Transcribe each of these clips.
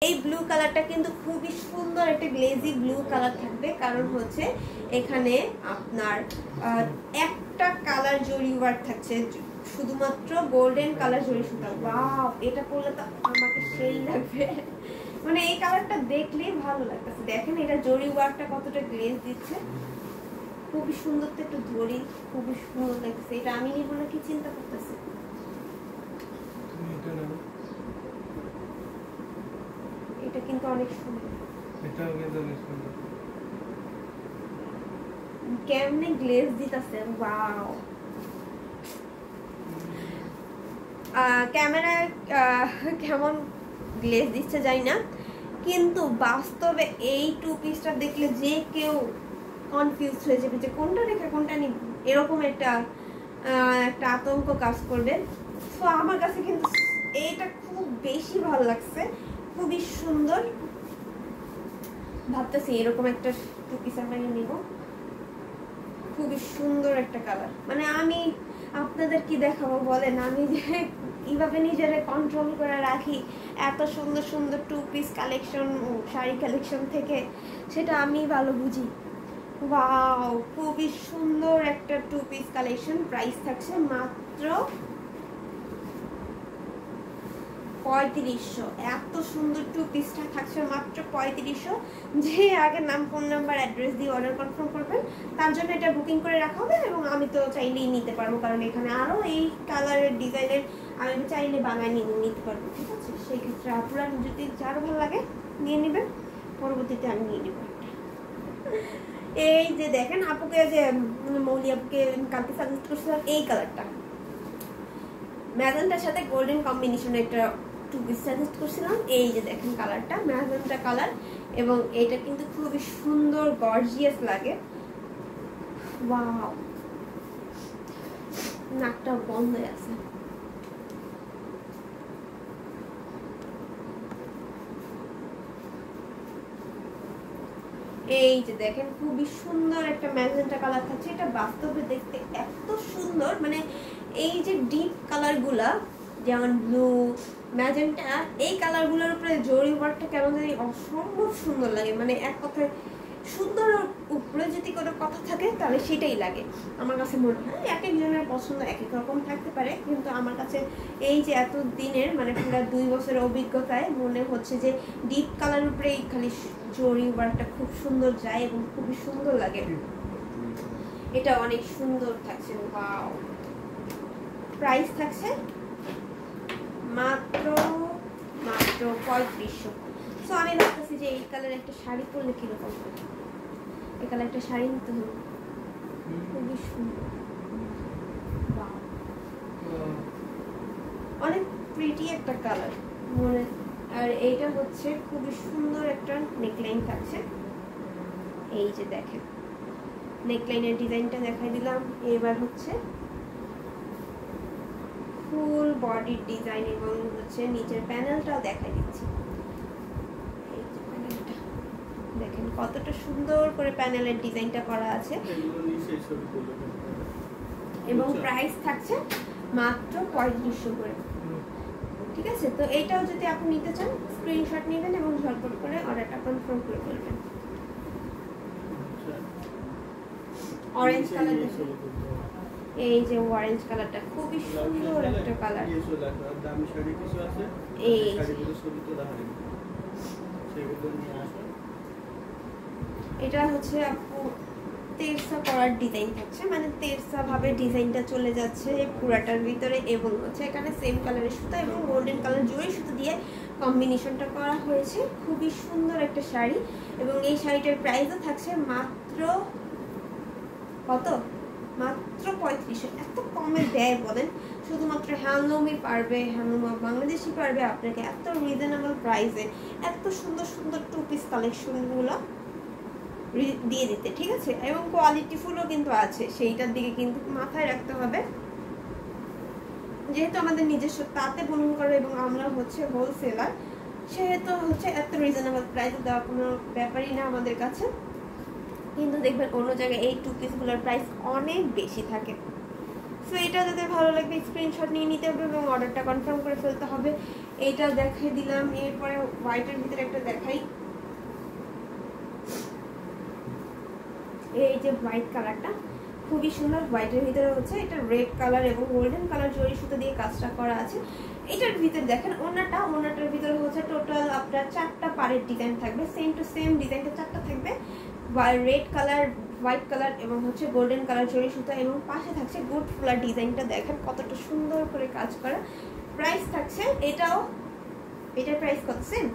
এই ব্লু কালারটা কিন্তু খুবই সুন্দর একটা গ্লেজি ব্লু কালার থাকবে, কারণ হচ্ছে এখানে আপনার একটা কালার জরি ওয়ার্ক থাকছে, শুধুমাত্র গোল্ডেন কালার জরি সুতা। ওয়াও, এটা পরলে তো আমাকে সেই লাগবে, মানে এই কালারটা দেখলেই ভালো লাগতেছে। দেখেন এটা জরি ওয়ার্কটা কতটা গ্লেজ দিচ্ছে, খুবই সুন্দর তো একটু জরি, খুবই সুন্দর লাগছে। এটা আমি নিব না কি চিন্তা করতেছি। এটা কিন্তু অনেক সুন্দর, এটাও কিন্তু অনেক সুন্দর, কেমনে গ্লেজ দিতেছে। ওয়াও, ক্যামেরায় কেমন গ্লেজ দিচ্ছে জানি না, কিন্তু বাস্তবে এই টু পিসটা দেখলে যে কেউ কনফিউজ হয়ে যাবে যে কোনটা রেখে কোনটা নিব, এরকম একটা আতঙ্ক কাজ করবে। তো আমার কাছে কিন্তু এইটা খুব বেশি ভালো লাগছে, খুবই সুন্দর। ভাবতেছি এরকম একটা টু পিস আমি নিব, খুবই সুন্দর একটা কালার। মানে আমি আপনাদের কি দেখাবো বলেন, আমি যে কিভাবে নিজেরা কন্ট্রোল করে রাখি এত সুন্দর সুন্দর two piece collection, sari collection থেকে, সেটা আমি ভালো বুঝি। ওয়াও, খুবই সুন্দর একটা টু পিস কালেকশন। প্রাইস থাকছে মাত্র 3500। এত সুন্দর টু পিসটা থাকছে মাত্র 3500। যে আগে নাম, ফোন নাম্বার, অ্যাড্রেস দিয়ে অর্ডার কনফার্ম করবেন, তার জন্য এটা বুকিং করে রাখা হবে। এবং আমি তো চাইলেই নিতে পারবো, কারণ এখানে আরও এই কালারের ডিজাইনের আমি চাইলে বানায় নিতে পারবো, ঠিক আছে। সেই ক্ষেত্রে আপনারা যদি যার ভালো লাগে নিয়ে নেবেন, পরবর্তীতে আমি নিয়ে নেব। এই যে দেখেন, আপুকে যে মৌলি আপুকে কালকে সাজেস্ট করছিলাম এই কালারটা, ম্যাজেন্টার সাথে গোল্ডেন কম্বিনেশনের একটা টু পিস সাজেস্ট করছিলাম। এই যে দেখেন কালারটা ম্যাজেন্টা কালার, এবং এটা কিন্তু খুবই সুন্দর গর্জিয়াস লাগে। ওয়াও, নাকটা বন্ধ হয়ে আছে। এই যে দেখেন খুবই সুন্দর একটা ম্যাজেন্টা কালার থাকছে। এটা বাস্তবে দেখতে এত সুন্দর, মানে এই যে ডিপ কালার গুলা যেমন ব্লু, ম্যাজেন্টা, এই কালার গুলোর উপরে জরি ওয়ার্কটা কেমন জানি অসম্ভব সুন্দর লাগে। মানে এক কথায় সুন্দর উপরে যদি কোনো কথা থাকে তাহলে সেটাই লাগে আমার কাছে মনে হয়। এক একজনের পছন্দ এক এক রকম থাকতে পারে, কিন্তু আমার কাছে এই যে এত দিনের মানে পুরো 2 বছরের অভিজ্ঞতায় মনে হচ্ছে যে ডিপ কালার উপরে খালি জরি ওয়ার্কটা খুব সুন্দর যায় এবং খুবই সুন্দর লাগে। এটা অনেক সুন্দর থাকছে। ওয়াও, প্রাইস থাকছে মাত্র 3500। সো আমি ভাবতেছি যে এই কালার একটা শাড়ি পরলে কিরকম হবে, এই কালার একটা শাড়ি নিতে হবে, খুবই সুন্দর। অনেক প্রিটি একটা কালার মনে। আর এইটা হচ্ছে খুবই সুন্দর একটা নেকলাইন থাকছে। এই যে দেখেন নেকলাইনের ডিজাইনটা দেখাই দিলাম। এবার হচ্ছে ফুল বডির ডিজাইন এবং হচ্ছে নিচের প্যানেলটাও দেখাই দিচ্ছি। এই যে প্যানেলটা দেখেন কতটা সুন্দর করে প্যানেলের ডিজাইনটা করা আছে, এবং প্রাইস থাকছে মাত্র 3500 করে, ঠিক আছে। তো এইটাও যদি আপনি নিতে চান স্ক্রিনশট নেবেন এবং ঝটপট করে অর্ডারটা কনফার্ম করে ফেলবেন। অরেঞ্জ কালার, এই যে অরেঞ্জ কালারটা খুবই সুন্দর একটা কালার। এই এটা হচ্ছে আপু তেরসা করার ডিজাইন থাকছে, মানে তেরসা ভাবে ডিজাইনটা চলে যাচ্ছে পুরাটার ভিতরে, এবং হচ্ছে এখানে সেম কালারের সুতা এবং গোল্ডেন কালার জরি সুতো দিয়ে কম্বিনেশনটা করা হয়েছে। খুবই সুন্দর একটা শাড়ি, এবং এই শাড়িটার প্রাইসও থাকছে মাত্র কত, মাত্র 3500। এত কমে দেয় বলেন, শুধুমাত্র হ্যান্ডলুমই পারবে, হ্যান্ডলুম বাংলাদেশি পারবে আপনাকে এত রিজনেবল প্রাইসে এত সুন্দর সুন্দর টু পিস কালেকশনগুলো দিয়ে দিতে, ঠিক আছে। এবং কোয়ালিটি ফুলও কিন্তু আছে, সেইটার দিকে কিন্তু মাথায় রাখতে হবে। যেহেতু আমাদের নিজস্ব তাঁতে বুনন করে এবং আমরা হচ্ছে হোলসেলার, সেহেতু হচ্ছে এত রিজনেবল প্রাইসে দেওয়া কোনো ব্যাপারই না আমাদের কাছে। কিন্তু দেখবেন অন্য জায়গায় এই টু পিসগুলোর প্রাইস অনেক বেশি থাকে। সো এটা যাদের ভালো লাগবে স্ক্রিনশট নিয়ে নিতে হবে এবং অর্ডারটা কনফার্ম করে ফেলতে হবে। এইটা দেখাই দিলাম। এরপরে হোয়াইটের ভিতরে একটা দেখাই, এই যে হোয়াইট কালারটা খুবই সুন্দর। হোয়াইটের ভিতরে হচ্ছে এটা রেড কালার এবং গোল্ডেন কালার জরি সুতো দিয়ে কাজটা করা আছে। এটার ভিতরে দেখেন ওনাটার ভিতরে হচ্ছে টোটাল আপনার 4টা পাড়ের ডিজাইন থাকবে, সেম টু সেম ডিজাইনটা 4টা থাকবে, রেড কালার, হোয়াইট কালার এবং হচ্ছে গোল্ডেন কালার জরি সুতো, এবং পাশে থাকছে গুড ফ্লার ডিজাইনটা দেখেন কতটা সুন্দর করে কাজ করা। প্রাইস থাকছে এটার প্রাইস কত সেম,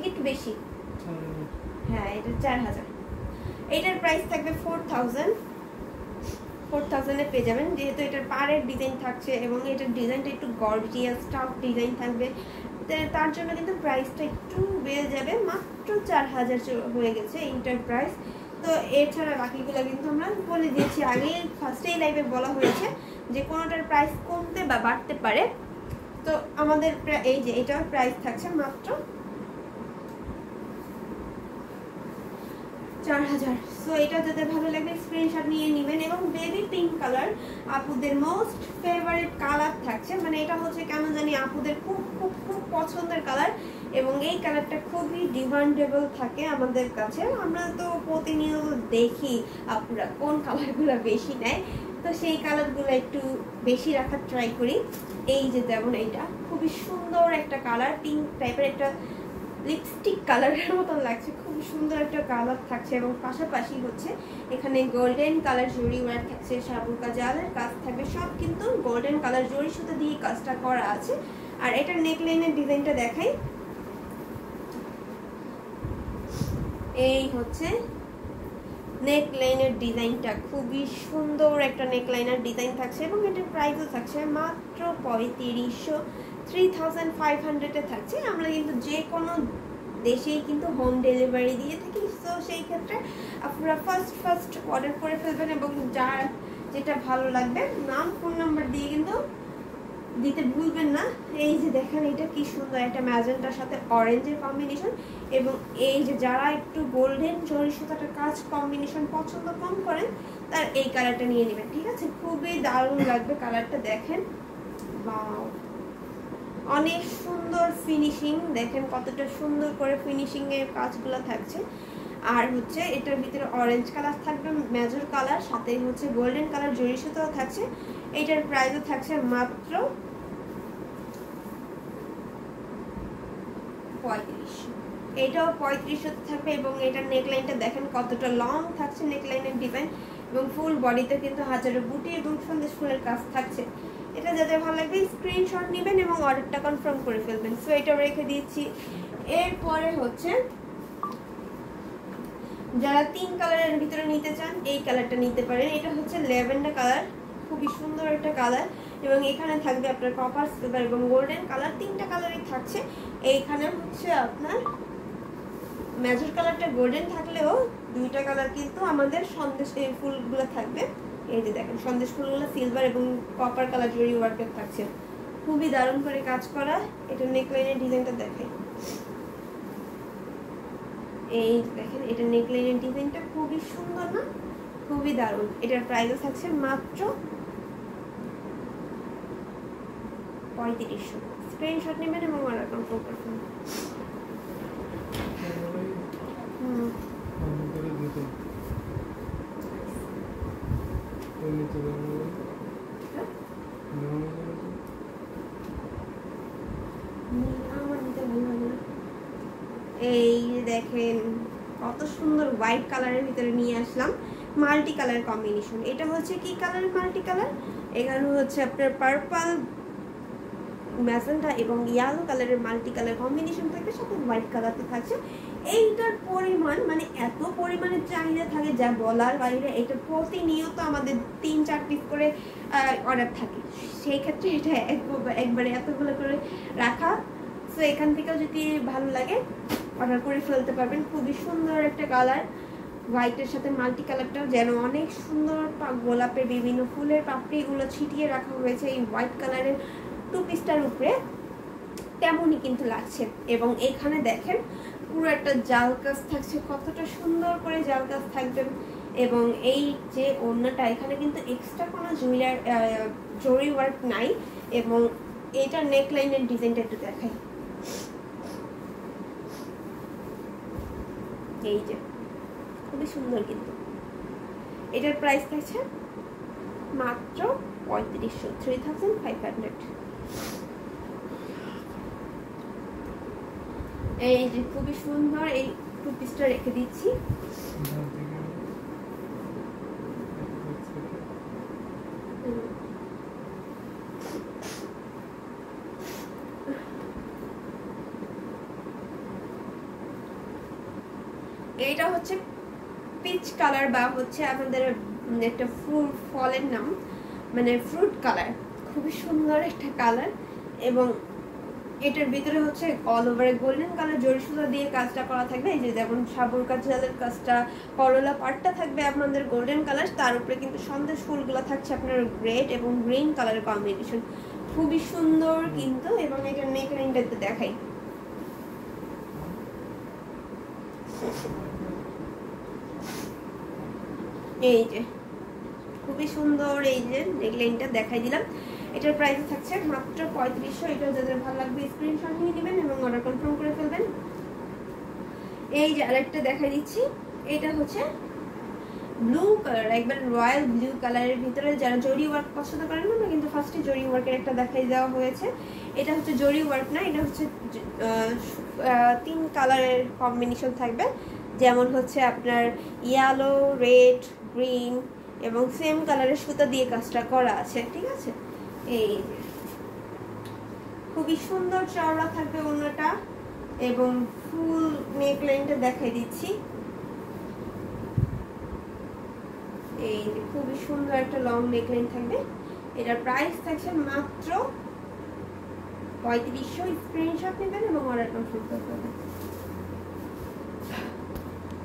একটু বেশি, হ্যাঁ এটা 4000। এটার প্রাইস থাকবে 4000 এ পেয়ে যাবেন, যেহেতু এটার পাড়ের ডিজাইন থাকছে এবং এটার ডিজাইনটা একটু গর্জিয়াস টাফ ডিজাইন থাকবে, তার জন্য কিন্তু প্রাইসটা একটু বেড়ে যাবে, মাত্র 4000 হয়ে গেছে এইটার প্রাইস। তো এছাড়া বাকিগুলো কিন্তু আমরা বলে দিয়েছি আগে, ফার্স্টেই লাইভে বলা হয়েছে যে কোনোটার প্রাইস কমতে বা বাড়তে পারে। তো আমাদের এই যে এটার প্রাইস থাকছে মাত্র 4000। সো এটা যাতে ভালো লাগবে স্ক্রিনশট নিয়ে নেবেন। এবং বেবি পিঙ্ক কালার আপুদের মোস্ট ফেভারিট কালার থাকছে, মানে এটা হচ্ছে কেন জানি আপুদের খুব খুব খুব পছন্দের কালার, এবং এই কালারটা খুবই ডিমান্ডেবল থাকে আমাদের কাছে। আমরা তো প্রতিনিয়ত দেখি আপুরা কোন কালারগুলো বেশি নেয়, তো সেই কালারগুলো একটু বেশি রাখার ট্রাই করি। এই যে যেমন এইটা খুবই সুন্দর একটা কালার, পিঙ্ক টাইপের একটা লিপস্টিক কালারের মতন লাগছে, খুব সুন্দর একটা কালার থাকছে, এবং পাশাপাশি হচ্ছে এখানে গোল্ডেন কালার জরি ওয়ার্ক থাকছে, সাবুর কাজালের কাজ থাকবে, সব কিন্তু গোল্ডেন কালার জরি সুতো দিয়ে কাজটা করা আছে। আর এটার নেকলাইনের ডিজাইনটা দেখাই, এই হচ্ছে নেকলাইনের ডিজাইনটা, খুবই সুন্দর একটা নেকলাইনের ডিজাইন থাকছে, এবং এটার প্রাইসও থাকছে মাত্র 3500 থাকছে। আমরা কিন্তু যে কোনো দেশেই কিন্তু হোম ডেলিভারি দিয়ে থাকি, তো সেই ক্ষেত্রে আপনারা ফার্স্ট অর্ডার করে ফেলবেন, এবং যার যেটা ভালো লাগবে নাম ফোন নাম্বার দিয়ে কিন্তু দিতে ভুলবেন না। এই যে দেখেন এটা কি সুন্দর একটা ম্যাজেন্টার সাথে অরেঞ্জের কম্বিনেশন, এবং এই যে যারা একটু গোল্ডেন জরি সুতাটা কাজ কম্বিনেশন পছন্দ কম করেন তার এই কালারটা নিয়ে নেবেন, ঠিক আছে? খুবই দারুণ লাগবে কালারটা, দেখেন ওয়াও অনেক সুন্দর ফিনিশিং, দেখেন কতটা সুন্দর করে ফিনিশিং এর কাজগুলো থাকছে। আর হচ্ছে এটার ভিতরে অরেঞ্জ কালার থাকবে, মেজর কালার, সাথে হচ্ছে গোল্ডেন কালার জরি সুতাও থাকছে। এটার প্রাইসও থাকছে মাত্র 3500, এটাও 3500 থাকবে। এবং এটার নেকলাইনটা দেখেন কতটা লং থাকছে, নেকলাইনের ডিজাইন, এবং ফুল বডিতে কিন্তু হাজারো বুটি এবং সন্দেশ ফুলের কাজ থাকছে। এটা যাতে ভালো লাগবে স্ক্রিনশট নেবেন এবং অর্ডারটা কনফার্ম করে ফেলবেন। সো এটাও রেখে দিচ্ছি। এরপরে হচ্ছে যারা 3 কালারের ভিতরে নিতে চান এই কালারটা নিতে পারেন। এটা হচ্ছে ল্যাভেন্ডার কালার, খুবই সুন্দর একটা কালার, এবং এখানে থাকবে আপনার কপার, সিলভার এবং গোল্ডেন কালার, 3টা কালারই থাকছে। এইখানে হচ্ছে আপনার মেজর কালারটা গোল্ডেন থাকলেও 2টা কালার কিন্তু আমাদের সন্দেশ ফুলগুলো থাকবে। এই যে দেখেন সন্দেশ ফুলগুলো সিলভার এবং কপার কালার জরি ওয়ার্কের থাকছে, খুবই দারুণ করে কাজ করা। এটা নেকলাইনের ডিজাইনটা দেখেন, এই দেখেন এটা নেকলাইনের ডিজাইনটা খুবই সুন্দর না, খুবই দারুণ। এটার প্রাইসও থাকছে মাত্র 3500। স্ক্রিনশট নেবেন এবং অর্ডার কনফার্ম করবেন। এই দেখেন কত সুন্দর হোয়াইট কালারের ভিতরে নিয়ে আসলাম মাল্টি কালার কম্বিনেশন। এটা হচ্ছে কি কালার মাল্টি কালার, এখানে হচ্ছে আপনার পার্পল, ম্যাজেন্টা এবং ইয়েলো কালারের মাল্টি কালার কম্বিনেশন থাকবে, সাথে হোয়াইট কালারতে থাকছে। এইটার পরিমাণ মানে এত পরিমাণের চাহিদা থাকে যা বলার বাইরে। এটা প্রতিনিয়ত আমাদের 3-4 পিস করে অর্ডার থাকে, সেই ক্ষেত্রে এটা একবারে এতগুলো করে রাখা। সো এখান থেকেও যদি ভালো লাগে অর্ডার করে ফেলতে পারবেন। খুবই সুন্দর একটা কালার, হোয়াইটের সাথে মাল্টি কালারটাও যেন অনেক সুন্দর, গোলাপের বিভিন্ন ফুলের পাপড়িগুলো ছিটিয়ে রাখা হয়েছে এই হোয়াইট কালারের 2 পিসটার উপরে, তেমনই কিন্তু লাগছে। এবং এখানে দেখেন পুরো একটা জাল কাজ থাকছে, কতটা সুন্দর করে জাল কাজ থাকবে। এবং এই যে ওড়নাটা, এখানে কিন্তু এক্সট্রা কোনো জরি ওয়ার্ক নাই। এবং এইটার নেকলাইনের ডিজাইনটা একটু দেখাই, এই যে খুবই সুন্দর, কিন্তু এটার প্রাইস থাকছে মাত্র 3500 এই যে খুবই সুন্দর এই টু পিসটা রেখে দিচ্ছি। এইটা হচ্ছে পিচ কালার বা হচ্ছে আমাদের একটা ফলের নাম, মানে ফ্রুট কালার, খুবই সুন্দর একটা কালার। এবং এটার ভিতরে হচ্ছে অল ওভার গোল্ডেন কালার জরি সুতা দিয়ে কাজটা করা থাকবে। এই যে যেমন সাবুর কাজলের কাজটা, করলা পাটটা থাকবে আপনাদের গোল্ডেন কালার, তার উপরে কিন্তু সন্দেশ ফুলগুলো থাকছে আপনার রেড এবং গ্রিন কালারের কম্বিনেশন, খুবই সুন্দর কিন্তু। এবং এটার নেকলাইনটা একটু দেখাই, এই যে খুবই সুন্দর এই যে নেকলাইনটা দেখাই দিলাম। এটার প্রাইস থাকছে মাত্র 3500। এটা যাদের ভালো লাগবে স্ক্রিনশট নিয়ে নেবেন এবং অর্ডার কনফার্ম করে ফেলবেন। এই যে আরেকটা দেখাই দিচ্ছি, এটা হচ্ছে ব্লু কালার, একবার রয়্যাল ব্লু কালারের ভিতরে যারা জরি ওয়ার্ক পছন্দ করেন না, কিন্তু ফার্স্টে জরি ওয়ার্কের একটা দেখাই দেওয়া হয়েছে। এটা হচ্ছে জরি ওয়ার্ক না, এটা হচ্ছে 3 কালারের কম্বিনেশন থাকবে, যেমন হচ্ছে আপনার ইয়েলো, রেড, গ্রিন এবং সেম কালারের সুতা দিয়ে কাজটা করা আছে, ঠিক আছে। এই খুবই সুন্দর চওড়া থাকবে ওড়নাটা এবং ফুল নেকলাইনটা দেখাই দিচ্ছি। এই খুবই সুন্দর একটা লং নেকলাইন থাকবে। এটার প্রাইস থাকছে মাত্র 3500। স্ক্রিনশট নেবেন এবং অর্ডার কনফার্ম করবেন।